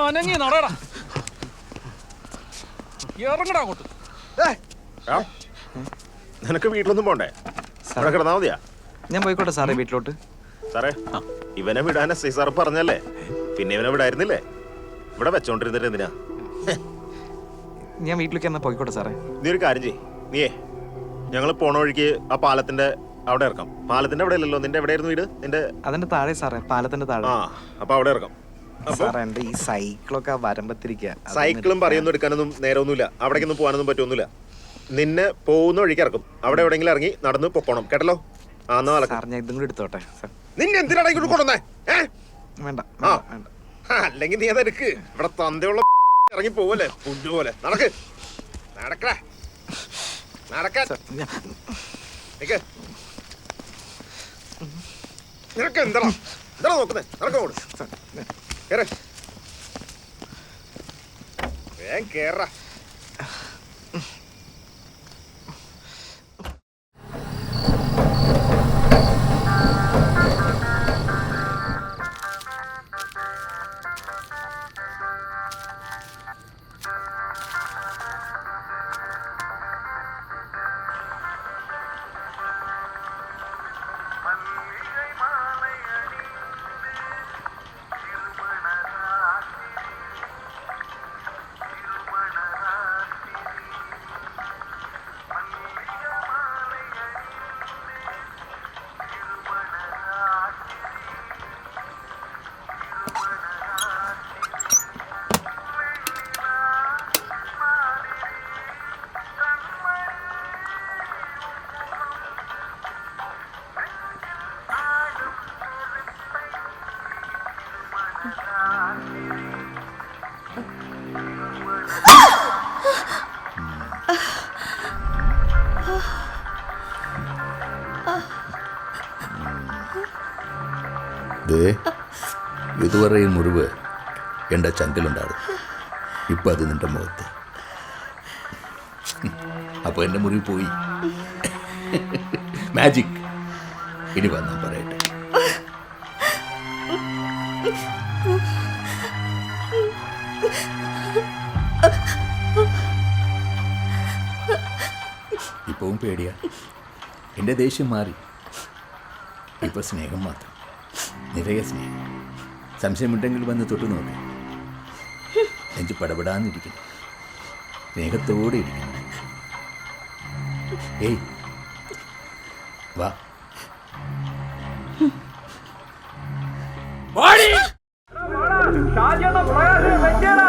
അനങ്ങി നടടാ, ഇറങ്ങടാ അങ്ങോട്ട്. നിനക്ക് വീട്ടിലൊന്നും പോണ്ടേ? ഇവിടെ കിടന്നാ മതിയാ? ഞാൻ പോയിക്കോട്ടെ സാറേ വീട്ടിലോട്ട്. സാറേ, ഇവനെ വിടാൻ എസ് ഐ സാറ് പറഞ്ഞല്ലേ, പിന്നെ ഇവനെ വിടായിരുന്നില്ലേ? ഇവിടെ വെച്ചോണ്ടിരുന്നിട്ട് എന്തിനാ? ഞാൻ വീട്ടിലേക്ക് എന്നാ പോയിക്കോട്ടെ സാറേ. നീ ഒരു കാര്യം ചെയ്യ്, നീയേ ഞങ്ങൾ പോണ വഴിക്ക് ആ പാലത്തിന്റെ അവിടെ ഇറക്കാം. പാലത്തിന്റെ അവിടെ അല്ലല്ലോ, നിന്റെ എവിടെയായിരുന്നു വീട്? നിന്റെ അതിന്റെ താഴെ സാറേ, പാലത്തിന്റെ താഴെ. ആ, അപ്പൊ അവിടെ ഇറക്കാം. സാറേ എന്റെ ഈ സൈക്കിളൊക്കെ വരമ്പത്തിരിക്കുക. സൈക്കിളും പറയൊന്നും എടുക്കാനൊന്നും നേരമൊന്നുമില്ല, അവിടേക്കൊന്നും പോകാനൊന്നും പറ്റൊന്നുമില്ല. നിന്നെ പോകുന്ന വഴിക്ക് ഇറക്കും, അവിടെ എവിടെയെങ്കിലും ഇറങ്ങി നടന്ന് പൊക്കോണം, കേട്ടല്ലോ? സാർ ഞാൻ ഇതും കൂടി എടുത്തോട്ടെ. നിന്നെ എന്തിനാണ് ഇങ്ങോട്ട് കൊണ്ടുവന്നേ? വേണ്ട വേണ്ട. അല്ലെങ്കിൽ നീ അതെടുക്ക്, ഇവിടെ തന്തയുള്ള ഇറങ്ങി പോവല്ലേ പുല്ല് പോലെ. നടക്ക്, നടക്കേ, നടക്കാൻ. നിനക്ക് എന്താ നോക്കുന്നേ? നടക്കോട്, കേറ്, വേഗം കേറാ. ഇതുവരെ ഈ മുറിവ് എൻ്റെ ചങ്കിലുണ്ടായിരുന്നു, ഇപ്പം അത് നിൻ്റെ മുഖത്ത്. അപ്പോൾ എൻ്റെ മുറിവ് പോയി. മാജിക്. ഇനി വന്നാൽ പറയട്ടെ. ഇപ്പവും പേടിയാ. എൻ്റെ ദേഷ്യം മാറി, ഇപ്പം സ്നേഹം മാത്രം, നിറയെ സ്നേഹം. സംശയമുണ്ടെങ്കിൽ വന്ന് തൊട്ട് നോക്ക്. നെഞ്ച് പടപെടാന്നിരിക്കണം, സ്നേഹത്തോടെ ഇരിക്കണം. ഏയ് വാ. ഷാജിയുടെ പ്രകാശം വെച്ചേടാ.